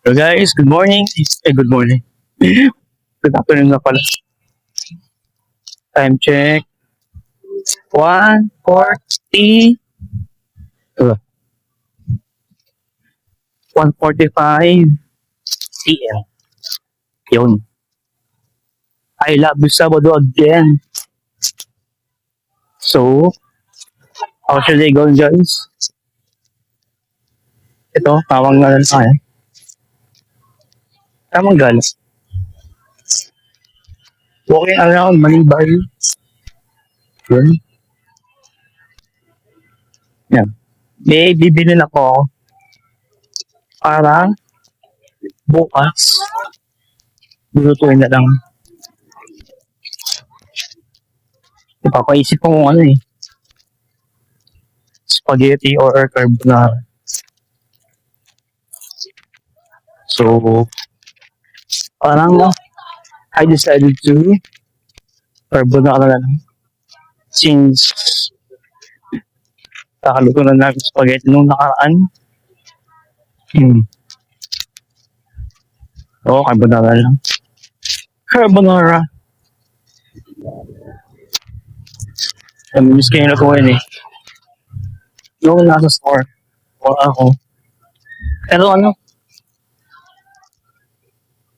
Hello guys, good morning. Good morning. Good afternoon na pala. Time check. 1:40. 1:45 p.m. Yun. I love you Sabado again. So, how's your day going guys? Ito, tamang galan tayo. Tamang galan. Walking around Manibay. Yun. Yan. May bibili na ako para bukas. Lulutuin na lang. Ipapaisip ko kung ano eh. Spaghetti or carbonara. So, parang I decided to carbonara na lang. Since kakaluto na namin spaghetti nung nakaraan. Oo, carbonara lang. Carbonara. Miss kayo na ko yun eh. Yung nasa store. Or ako. Pero ano,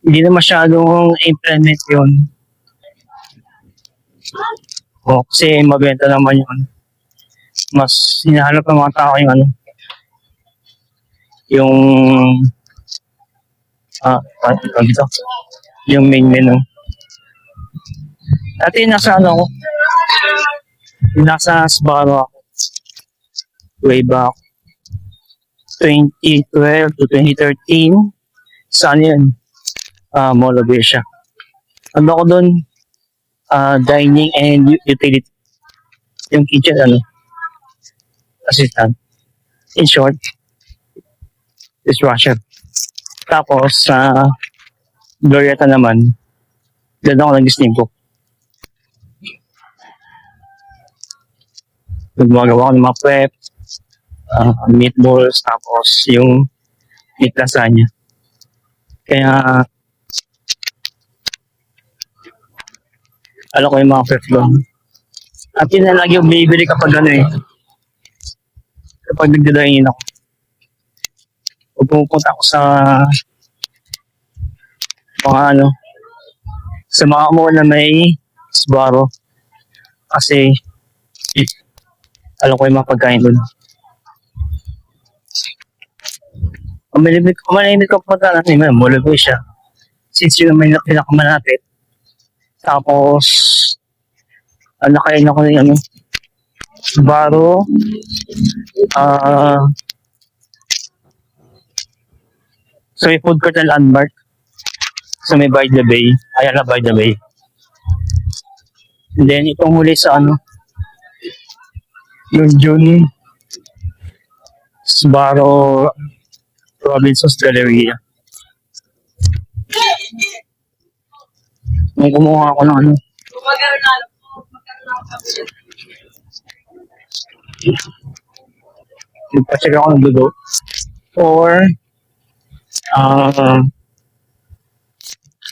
hindi na masyadong implement yun. O, kasi mabenta naman yun. Mas hinahanap ng mga tao yung ano. Yung dito. Yung main menu. Dati nasa ano ako. Nasa Sbarro ako. Way back 2012 to 2013. Saan yun? Mall of Asia. Ano ako doon? Dining and utility. Yung kitchen, ano? Assistant. In short, dishwasher. Tapos, sa Glorieta naman, doon ako nag-steam cook. Gumagawa ko ng mga prep, meatballs, tapos yung meat lasagna. Kaya, alam ko yung mga prep doon. At yun na lagi yung bibili kapag ano eh. Kapag nagdadaingin ako. Pag pumupunta ako sa mga ano, sa mga mall na may Sbarro. Kasi, alam ko yung mga pagkain doon. Kumalimit ko pa na may mall of Asia. Since yun may pinakamalapit. Tapos, nakain ako ng ano, Sbarro, so may food court na landmark. So may By the Bay. Ayan na By the Bay. And then itong huli sa ano, yung June Sbarro Robinson's Galleria. May kumuha ako ng ano. Nagpa-check ako ng dugo. Or,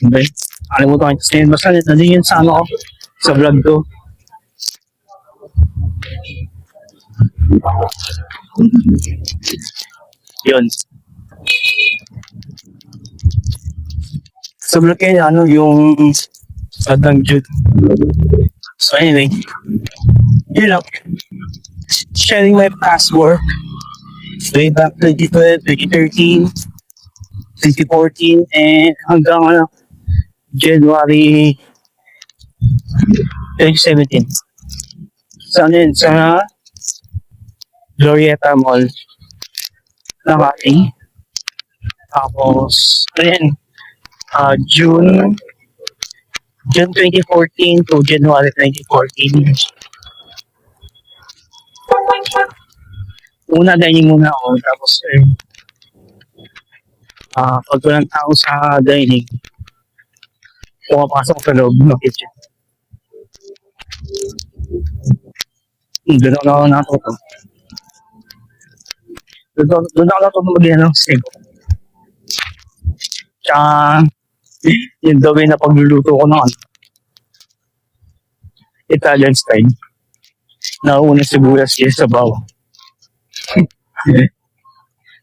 okay. Alimutan ko kasi basta nandun yun sa ano ko, sa vlog ko. Yun. Sa vlog kayo, ano, yung Adang Jude. So anyway, yun lang. Sharing my past work. Way back 2012, 2013, 2014, and hanggang ano, January 2017. Sa ano yun? Sa Glorieta Mall na Makati. Tapos, ayun, June 2014 to January 2014. Una, dining muna ako. Tapos, pag walang tao sa dining, pumapasok sa loob ng kitchen. Doon ako natuto. Doon ako natuto mag-ano, steak. Tsaka, yung the way na pagluluto ko ng ano, Italian style. Nauna sibuyas yung sabaw.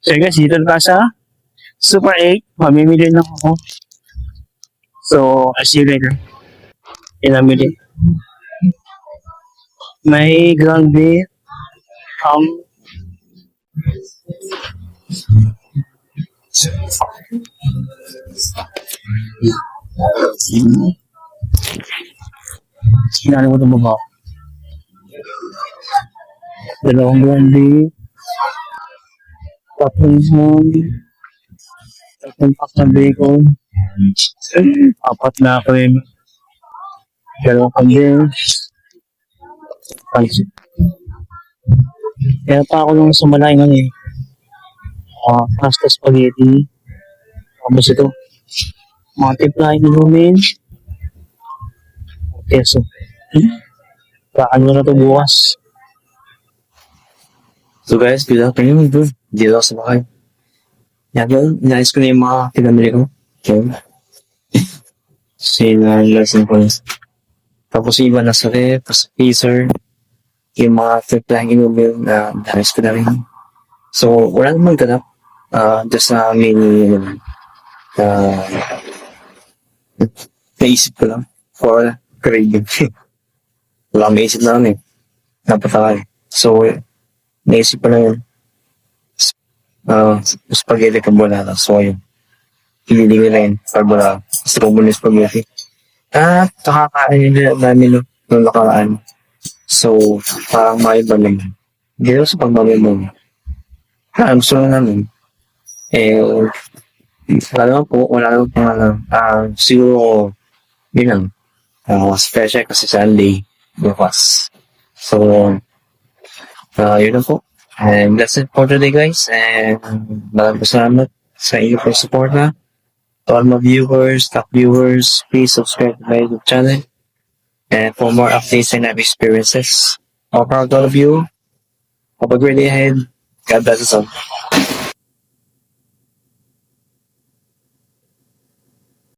So guys, dito na sa Super 8. Mamimili lang ako. So, I'll see you later. In a minute. May ground beef. Sinali ko itong baba. Dalawang ground beef. Tatlong ham. Tatlong pack na bacon. Apat na cream. Dalawang condensed. Pansit. Kaya pa ako nung sumalay nun eh. Pasta spaghetti. Tapos ito. Mga timplahin na lumin. Keso. Baka na ito bukas. So guys, good afternoon bro. Dito ako sa bahay. Yan yun. Inayos ko na yung mga pinamili ko. Okay. Lesson ko. Tapos yung iba nasa ref, sa freezer. Yung mga timplahin inumin na inayos ko na rin. So, wala namang ganap. Just na mini naisip ko lang for craving. Wala maisip na lang eh. Napatakal. So, naisip ko lang yun. Spaghetti carbonara. So, yun. Pinili ko na yun. Carbonara. Gusto ko muna yung spaghetti. Kakakain nila namin nung nakaraan. So, parang maiba lang. Hindi lang sa pagmamay gusto lang namin. Wala naman po. Siguro, yun lang. Special kasi Sunday, bukas. So, yun lang po. And that's it for today, guys. And maraming salamat sa inyo for support na. To all my viewers, top viewers, please subscribe to my YouTube channel. And for more updates and experiences, all proud to all of you. Have a great day ahead. God bless us all.